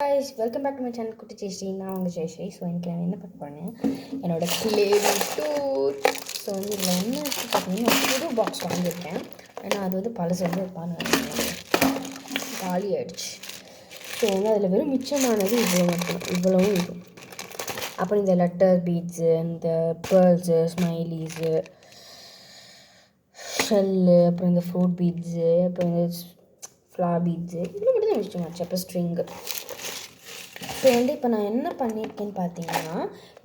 guys, welcome back to my channel குட்டி ஜெயஸ்ரீ. நான் உங்கள் ஜெயஸ்ரீ. ஸோ எனக்கு நான் என்ன பார்க்க போகிறேன், என்னோடய கிளேவி டூர். ஸோ வந்து இதில் என்ன இருக்குது பார்த்தீங்கன்னா, புது பாக்ஸ் வாங்கியிருக்கேன். ஏன்னா அது வந்து பழசு வந்து காலி ஆகிடுச்சு. ஸோ வந்து அதில் வெறும் மிச்சமானது இவ்வளோ மட்டும், இவ்வளவும் இது. அப்புறம் இந்த லெட்டர் பீட்ஸு, இந்த பேர்ல்ஸு, ஸ்மைலீஸு, ஷெல்லு, அப்புறம் இந்த ஃப்ரூட் பீட்ஸு, அப்புறம் இந்த ஃப்ளார் பீட்ஸு, இவ்வளோ மட்டும் தான் மிச்சமாச்சு. அப்புறம் ஸ்ட்ரிங்கு. ஸோ வந்து இப்போ நான் என்ன பண்ணியிருக்கேன்னு பார்த்தீங்கன்னா,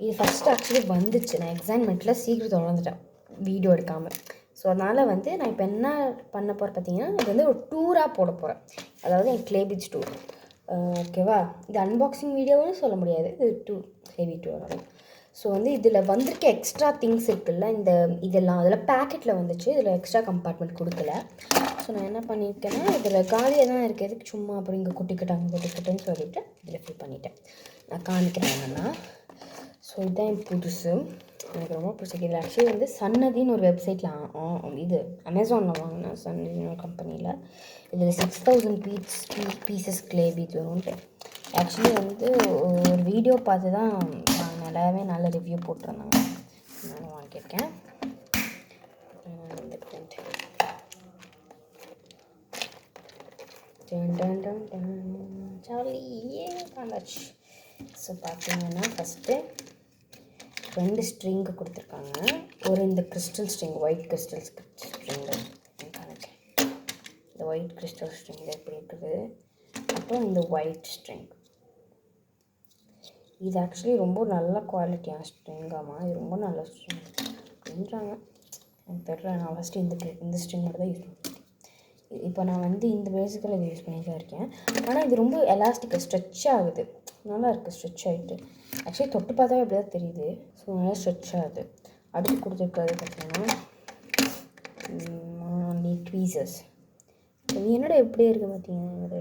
இது ஃபஸ்ட்டு ஆக்சுவலி வந்துச்சு. நான் எக்ஸாம்மெண்ட்டில் சீக்கிரம் தொடர்ந்துட்டேன் வீடியோ எடுக்காமல். ஸோ அதனால் வந்து நான் இப்போ என்ன பண்ண போகிறேன் பார்த்தீங்கன்னா, இது வந்து ஒரு டூராக போட போகிறேன். அதாவது என் க்ளே பீட்ஸ் டூர். ஓகேவா? இது அன்பாக்சிங் வீடியோவும் சொல்ல முடியாது, இது க்ளே பீட் டூர். ஸோ வந்து இதில் வந்திருக்க எக்ஸ்ட்ரா திங்ஸ் இருக்குல்ல, இதெல்லாம் அதில் பேக்கெட்டில் வந்துச்சு. இதில் எக்ஸ்ட்ரா கம்பார்ட்மெண்ட் கொடுக்கல. ஸோ நான் என்ன பண்ணியிருக்கேன்னா, இதில் காலியாக தான் இருக்கிறதுக்கு சும்மா அப்புறம் இங்கே கொட்டிக்கிட்டேன்னு சொல்லிவிட்டு இதில் ஃபில் பண்ணிவிட்டேன். நான் காமிக்கிறேன் என்னென்னா. ஸோ இதுதான் என் புதுசு, எனக்கு ரொம்ப பிடிச்சிருக்கு. இதில் ஆக்சுவலி வந்து சன்னதின்னு ஒரு வெப்சைட்டில் இது அமேசானில் வாங்கினேன், சன்னதின்னு ஒரு கம்பெனியில். இதில் 6000 பீசஸ் க்ளே பீட் வரும்ன்ட்டு. ஆக்சுவலி வந்து ஒரு வீடியோ பார்த்து தான் நல்லாவே நல்ல ரிவ்யூ போட்டிருந்தாங்க, நான் வாங்கியிருக்கேன். ஜாலியே காண்டாச்சு. ஸோ பார்த்தீங்கன்னா ஃபஸ்ட்டு 2 ஸ்ட்ரிங்கு கொடுத்துருக்காங்க. ஒரு இந்த crystal string, white crystal string காமிக்கிறேன். இந்த ஒயிட் கிறிஸ்டல் ஸ்ட்ரிங் எப்படி இருக்குது. அப்புறம் இந்த ஒயிட் ஸ்ட்ரிங், இது ஆக்சுவலி ரொம்ப நல்ல குவாலிட்டியான ஸ்ட்ரிங்காமா. இது ரொம்ப நல்ல ஸ்ட்ரிங் அப்படின்றாங்க, எனக்கு தெரியல. நான் ஃபஸ்ட்டு இந்த ஸ்ட்ரிங் மட்டும் தான் யூஸ் பண்ணுவேன். இப்போ நான் வந்து இந்த பேசிக்கில் இது யூஸ் பண்ணி தான் இருக்கேன். ஆனால் இது ரொம்ப எலாஸ்டிக்காக ஸ்ட்ரெச் ஆகுது, நல்லா இருக்குது ஸ்ட்ரெச் ஆகிட்டு. ஆக்சுவலி தொட்டு பார்த்தாவே அப்படி தான் தெரியுது. ஸோ நல்லா ஸ்ட்ரெச் ஆகுது. அடுத்து கொடுத்துருக்காது பார்த்தீங்கன்னா ட்வீசர்ஸ். இது என்னோட எப்படி இருக்குது பார்த்தீங்கன்னா, அதை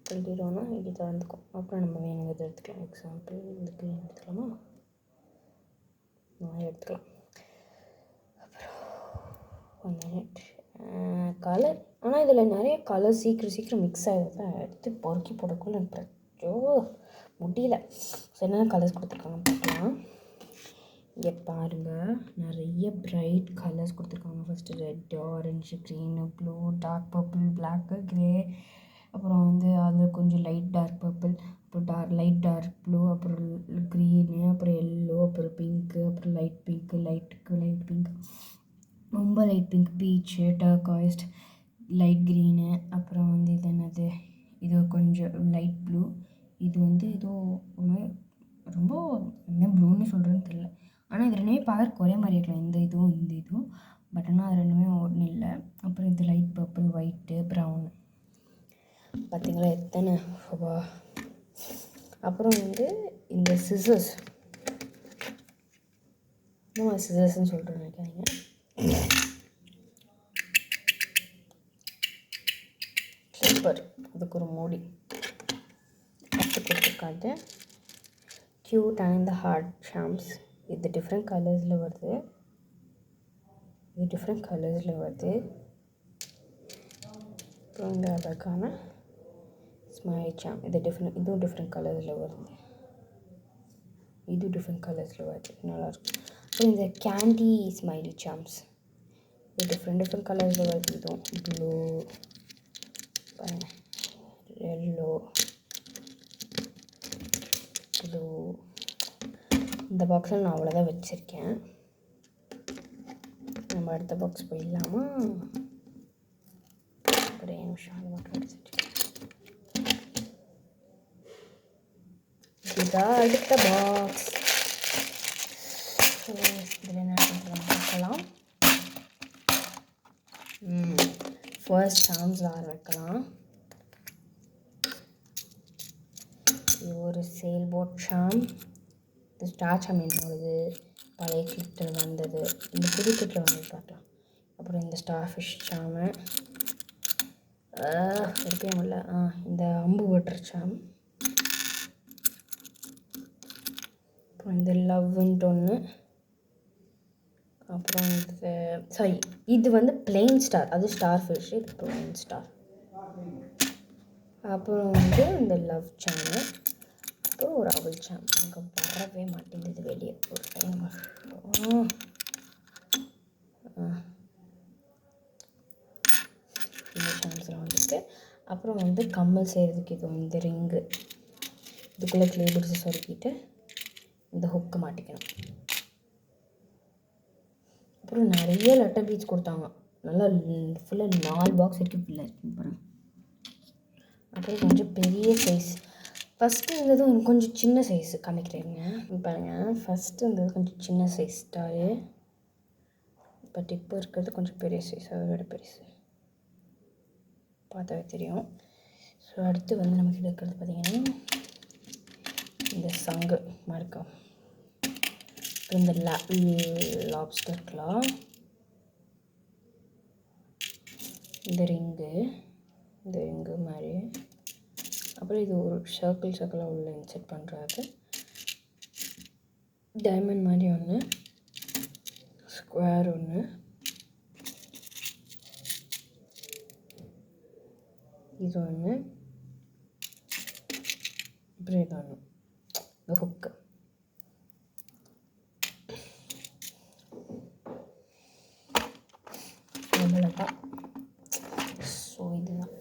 கழட்டிடுவோம்னா இது வந்துக்கும். அப்புறம் நம்ம வேணுங்கிறது எடுத்துக்கலாம். எக்ஸாம்பிள் இதுக்கு எடுத்துக்கலாமா, எடுத்துக்கலாம். அப்புறம் 1 மினிட். கலர், ஆனால் இதில் நிறைய கலர் சீக்கிரம் மிக்ஸ் ஆகிடுது. எடுத்து பொறுக்கி போடக்குள்ள முடியல. ஸோ என்னென்ன கலர்ஸ் கொடுத்துருக்காங்க பார்க்கலாம். இங்கே பாருங்கள், நிறைய பிரைட் கலர்ஸ் கொடுத்துருக்காங்க. First red, orange, green, blue, dark purple, black, grey, அப்புறம் வந்து அதில் கொஞ்சம் லைட் டார்க் பர்பிள், அப்புறம் லைட் டார்க் ப்ளூ, அப்புறம் க்ரீனு, அப்புறம் எல்லோ, அப்புறம் பிங்க்கு, அப்புறம் லைட் பிங்க்கு, லைட் பிங்க், ரொம்ப light pink, peach, turquoise, light green, அப்புறம் வந்து இது என்னது, இது கொஞ்சம் லைட் ப்ளூ, இது வந்து ஏதோ ஒன்று ரொம்ப என்ன ப்ளூன்னு சொல்கிறதுன்னு தெரியல. ஆனால் இது ரெண்டுமே பார்க்க ஒரே மாதிரி இருக்கலாம், இந்த இதுவும். பட் ஆனால் அது ரெண்டுமே ஒன்றும் இல்லை. அப்புறம் இது லைட் பர்பிள், ஒயிட்டு, ப்ரௌனு. பார்த்திங்களா எத்தனை. அப்புறம் வந்து இந்த சிசர்ஸ், இன்னும் சிசர்ஸ்ன்னு சொல்கிறேன் நினைக்காதீங்க. கிளிப்பர், அதுக்கு ஒரு மூடி அடுத்து கொடுத்துருக்காது. Cute and heart charms. இது டிஃப்ரெண்ட் கலர்ஸில் வருது. அப்புறம் இந்த அதற்கான ஸ்மைலி சாம், இதுவும் டிஃப்ரெண்ட் கலர்ஸில் வருது. நல்லாயிருக்கும். அப்புறம் இந்த கேண்டி ஸ்மைலி சாம்ஸ், இது டிஃப்ரெண்ட் கலர்ஸில் வருது. இதுவும் ப்ளூ, எல்லோ, ப்ளூ. இந்த பாக்ஸில் நான் அவ்வளோதான் வச்சுருக்கேன். நம்ம அடுத்த பாக்ஸ் போயிடலாமா? ஒரே நிமிஷம், அது மட்டும் எடுத்துட்டு. இதுதான் அடுத்த பாக்ஸ். இதில் என்ன பார்க்கலாம். ஃபர்ஸ்ட் சாம்ஸில் ஆரம்பிக்கலாம். இது ஒரு சேல் போட் ஷாம். இது ஸ்டார் ஷாம் என்னோடது, பழைய கிளிப்பில் வந்தது. இந்த புது கிளிப்பில் வந்து பார்க்கலாம். அப்புறம் இந்த ஸ்டார் ஃபிஷ் ஷாமு இருக்கவே முடியல. இந்த அம்பு ஓட்டுற ஷாம். அப்புறம் இந்த லவ்ன்ட்டு ஒன்று. அப்புறம் இது வந்து பிளெயின் ஸ்டார், அது ஸ்டார் ஃபிஷ், இது பிளெயின் ஸ்டார். அப்புறம் வந்து இந்த லவ் சாமு, அப்புறம் ஒரு அவல் சாம். அங்கே வரவே மாட்டேங்குது வெளியே ஒரு டைம். இந்த சாம்ஸ்லாம் வந்துட்டு அப்புறம் வந்து கம்மல் செய்கிறதுக்கு இது இந்த ரிங்கு, இதுக்குள்ளே க்ளே பிடிச்சி சொருக்கிட்டு இந்த ஹுக்கு மாட்டிக்கணும். அப்புறம் நிறைய லெட்டர் பீட்ஸ் கொடுத்தாங்க. நல்லா ஃபுல்லாக 4 பாக்ஸ் வரைக்கும் ஃபுல்லாக இருக்குன்னு பாருங்கள். அப்புறம் கொஞ்சம் பெரிய சைஸ். ஃபஸ்ட்டு இருந்தது கொஞ்சம் சின்ன சைஸு காமிக்கிறேங்க பாருங்கள். ஃபஸ்ட்டு இருந்தது கொஞ்சம் சின்ன சைஸ் டாய். பட் இப்போ இருக்கிறது கொஞ்சம் பெரிய சைஸ், அதை விட பெருசு பார்த்தாவே தெரியும். ஸோ அடுத்து வந்து நமக்கு இருக்கிறது பார்த்திங்கன்னா இந்த சங்கு மறுக்கம், இந்த லாப்ஸ்டர் கிளா, இந்த ரிங்கு மாதிரி. அப்புறம் இது ஒரு சர்க்கிளாக உள்ள இன்செர்ட் பண்ணுறது, டைமண்ட் மாதிரி ஒன்று, ஸ்கொயர் ஒன்று, இது ஒன்று, அப்புறம் இது ஒன்று, இந்த ஹுக்கு. அவ்வளோதான். ஸோ இதுதான்